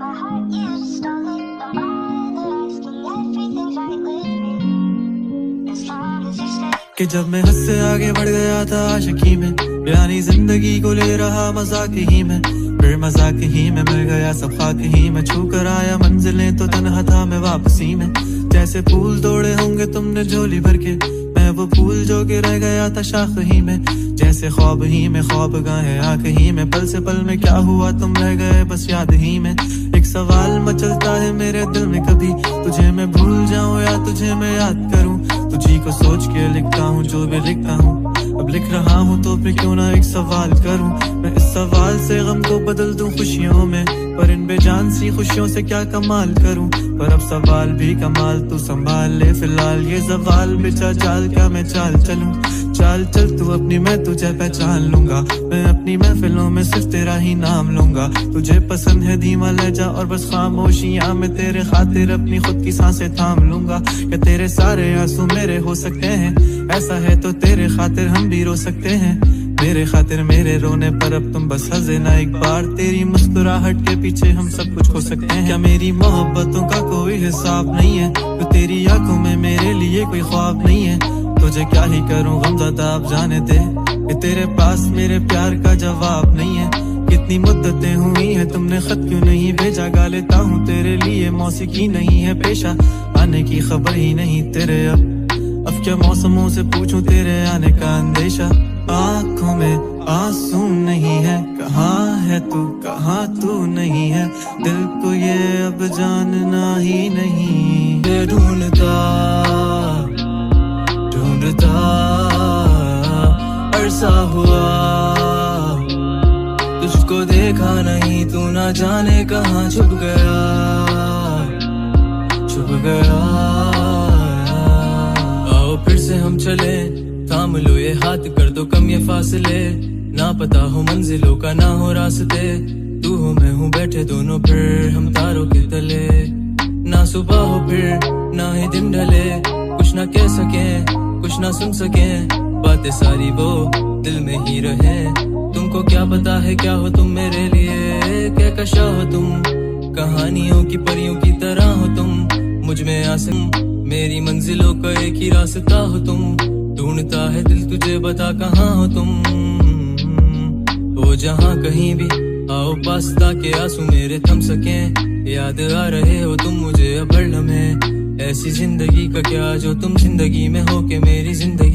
my heart, you just stole it. I'm buying the asking, everything's right with me, as long as you stay. कि जब मैं हद से आगे बढ़ गया था आशिकी में, यानी जिंदगी को ले रहा मजाक ही में, फिर मजाक ही में मिल गया सब खाक ही में, छू कर आया मंजिलें तो तन्हा था मैं वापसी में। जैसे फूल तोड़े होंगे तुमने झोली भर के, मैं वो फूल जो के रह गया था शाख ही में। जैसे ख्वाब ही में ख्वाब गाहे आंख ही में, पल से पल में क्या हुआ तुम रह गए बस याद ही में। एक सवाल मचलता है मेरे दिल में, कभी तुझे मैं भूल जाऊं या तुझे मैं याद करूं। तुझी को सोच के लिखता हूँ जो भी लिखता हूँ, अब लिख रहा हूँ तो फिर क्यों ना एक सवाल करूं। मैं इस सवाल से गम को बदल दूं खुशियों में, पर इन बेजान सी खुशियों से क्या कमाल करूं। पर अब सवाल भी कमाल तू संभाल ले, फिलहाल ये सवाल बिछा जाल क्या मैं चाल चलूं। चाल चल तू अपनी, मैं तुझे पहचान लूंगा, मैं अपनी महफिलों में सिर्फ तेरा ही नाम लूंगा। तुझे पसंद है धीमा लहजा और बस खामोशियां, मैं तेरे खातिर अपनी खुद की सांसें थाम लूंगा। क्या तेरे सारे आंसू मेरे हो सकते हैं, ऐसा है तो तेरे खातिर हम भी रो सकते हैं। मेरे खातिर मेरे रोने पर अब तुम बस हंसे ना एक बार, तेरी मुस्कुराहट के पीछे हम सब कुछ खो सकते हैं। क्या मेरी मोहब्बतों का कोई हिसाब नहीं है, तो तेरी आंखों में मेरे लिए कोई ख्वाब नहीं है। तुझे क्या ही करूं गमज़दा अब जाने दे, कि तेरे पास मेरे प्यार का जवाब नहीं है। कितनी मुद्दतें हुई हैं तुमने खत क्यों नहीं भेजा, गा लेता हूँ तेरे लिए मौसीकी नहीं है पेशा, आने की खबर ही नहीं तेरे। अब क्या मौसमों से पूछूं तेरे आने का अंदेशा। आँखों में आंसू नहीं है, कहाँ है तू कहाँ तू नहीं है, दिल को ये अब जानना ही नहीं। ये ढूंढता ढूंढता अरसा हुआ, तुझको देखा नहीं तू ना जाने कहाँ छुप गया छुप गया। आओ फिर से हम चले, थाम लो ये हाथ कर दो कम ये फासले, ना पता हो मंजिलों का ना हो रास्ते, तू हो मैं हूँ बैठे दोनों फिर हम तारों के तले। ना सुबह हो फिर ना ही दिन ढले, कुछ ना कह सके कुछ ना सुन सके, बातें सारी वो दिल में ही रहे। तुमको क्या पता है क्या हो तुम मेरे लिए, क्या कशा हो तुम कहानियों की परियों की तरह हो तुम, मुझ में आसम मेरी मंजिलों का एक ही रास्ता हो तुम। ढूंढता है दिल तुझे बता कहाँ हो तुम, वो जहाँ कहीं भी आओ पास ताकि आंसू मेरे थम सके। याद आ रहे हो तुम मुझे अब हर लम्हे, ऐसी जिंदगी का क्या जो तुम जिंदगी में हो के मेरी जिंदगी